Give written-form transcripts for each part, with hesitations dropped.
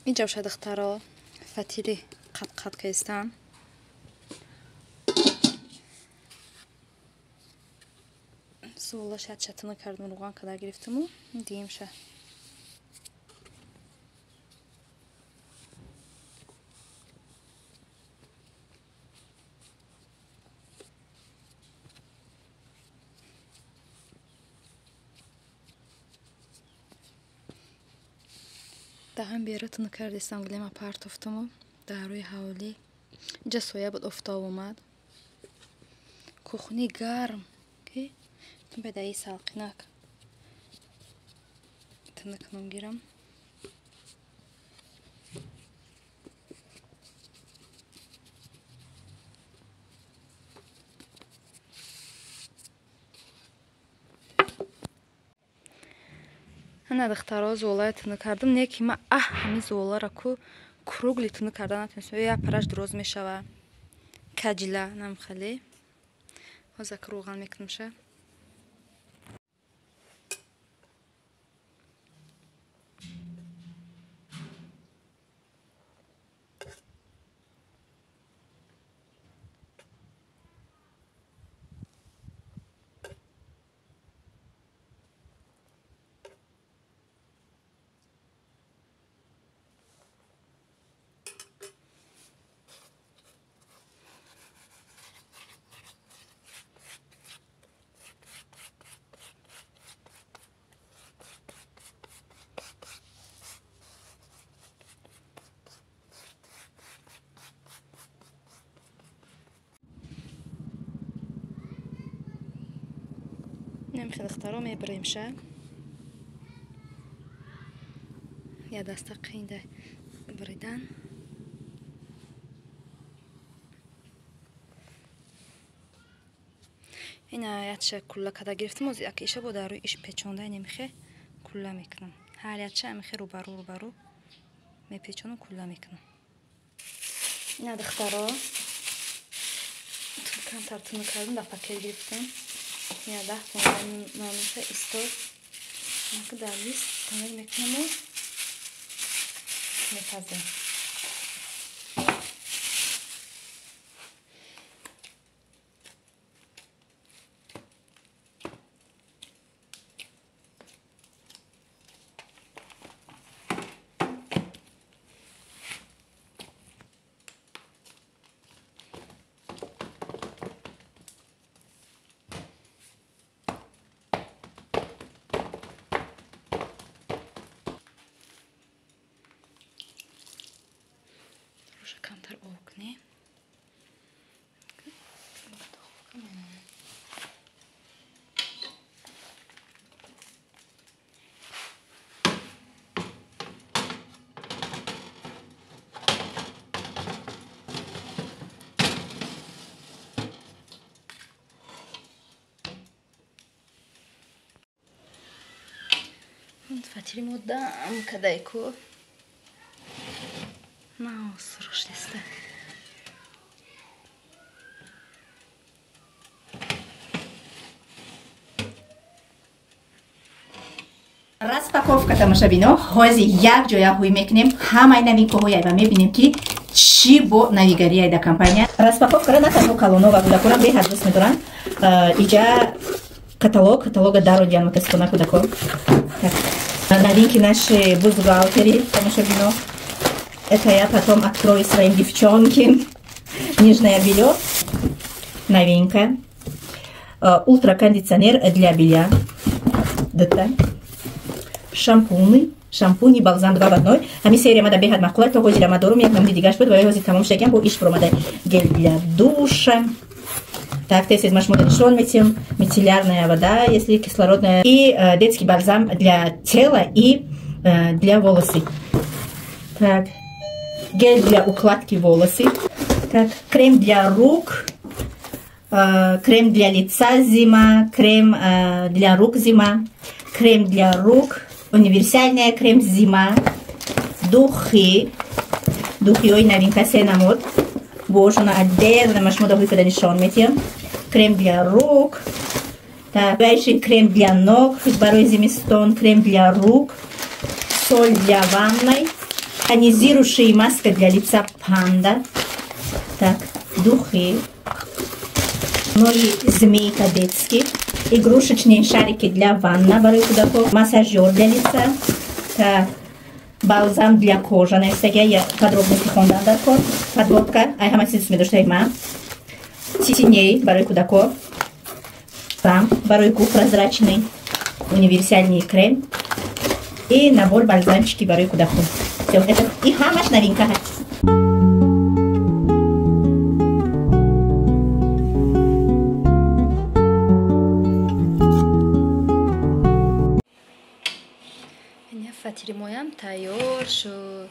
اینجا شده اختارا فتیلی قد کهستم سوالش شاید چطور کردم روغن کدر گرفتم و دیم شه دهم بیارتون کردستم گلیم پارت افتم در روی حوالی اینجا سویا بود افتاد اومد کوخنی گرم که تون بدهی سالقینک تنکنم گیرم هنر اختراع زولای تنو کردم نه که ما همین زولا را کو کروگلی تنو کردن نتونستم یا پرش دروز میشه کجلا نمیخلی هزا روغن میکنم شه نمیخواد اختراع میبریم شه یا دسته قینده بریدن اینا یادش کلا کدا گرفتم از یکیشه بود روی ایش پیچونده نمیخه کلا میکنم هر یادش میخه رو برو میپیچونم کلا میکنم اینا اختراع تو کم ترتون کردم در پاکت گرفتم یا 10 تومن نامشه استور که در لیست تمام میکنم و میپزم کمتر آب کنیم فتیلی مدام کدایکو ما سرش دسته Распаковка тамошабино ҳози як ҷоя ҳуй мекунем ҳамаи новинкаҳои ва мебинем ки чӣ бо навигарияи да компания распаковкара на танҳо калоно ва кӯдаконам беҳад дӯст медоранд иҷа каталога даро дианматескона кӯдакон новинки наши бузугаутери тамошабино это я потом открою своим девчонкам нижнее белье новинка ультракондиционер для белья шампуни балзам 2 в 1 ҳамин серия мада беҳад маъқул то ҳозир ама дорум як номери дигаш буд ва ҳозир тамом шудагам бо иш пуромада гел для душа так тез машмо нишон метим мицеллярная вода если кислородная и детский бальзам для тела и для волосы так гель для укладки волосы так крем для рук крем для лица зима крем для рук зима крем для рук универсальная крем зима духи ой новинка сенамод бошона отдельно машмода выхода нишон метим крем для рук так дальше крем для ног барой зимистон крем для рук соль для ванной Тонизирующая маска для лица Панда. Так, духи. Ноги змейка детские. Игрушечные шарики для ванны, барои кудаков. Массажер для лица. Так, бальзам для кожи. Навестяги, я подробности хондам дар кор. Подводка. Ай, хамаси смедуштай ма. Теней, барои кудаков. Там, барои губ прозрачный. Универсальный крем. И набор бальзамчики барои кудаков. Все, это и хамаш новинка. Фатири моям тайёр шуд.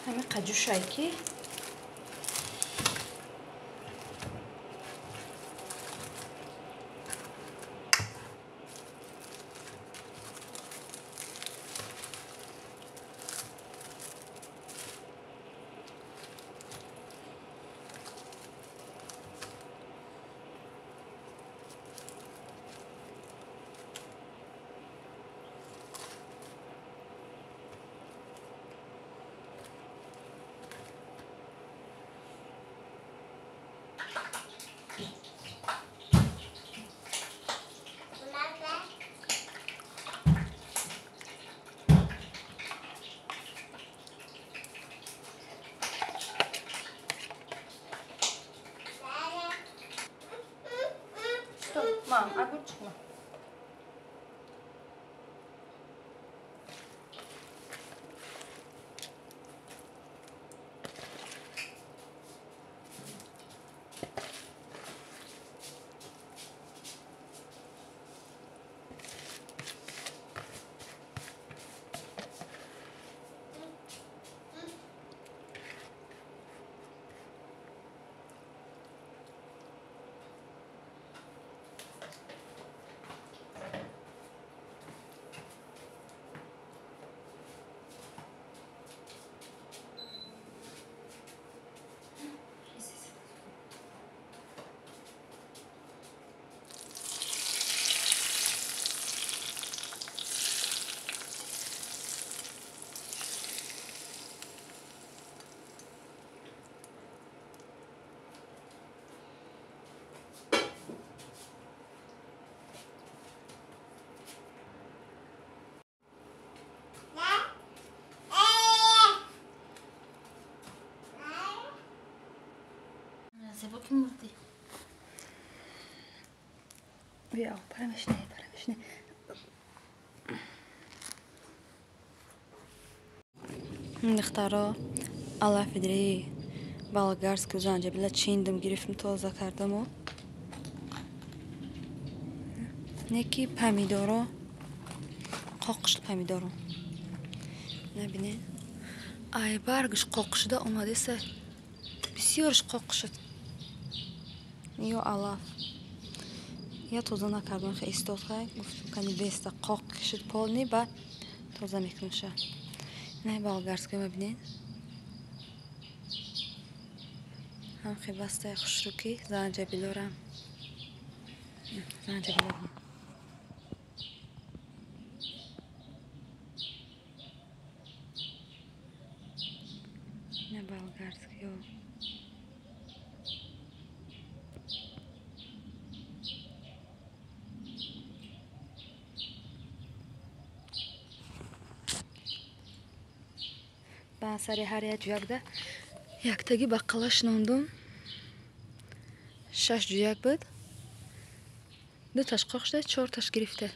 Ҳами қаҷушайки Мам, огурчик. Зебоки мурди. Бия, парамешне. Нихтаро алафидри болгарский занжабила чиндим гирифтим тоза кардаму. Неки помидоро qoqishli pomidoro. Nabine. Ay bargish qoqishida omadesa бисёрш qoqishid. Yo alaf. Я тоза накардам хе истодха гуфтам кани беста qoqishid полни ба тоза мекунша. Не болгарский мебинин. Ҳам хе баста хушруки занҷабилорам. Занҷабилорам. Не болгарский yo. ба сари ҳар як ҷӯякда яктаги баққала шинондум. 6 ҷӯяк буд. 2 таш қоқшда 4 таш гирифта.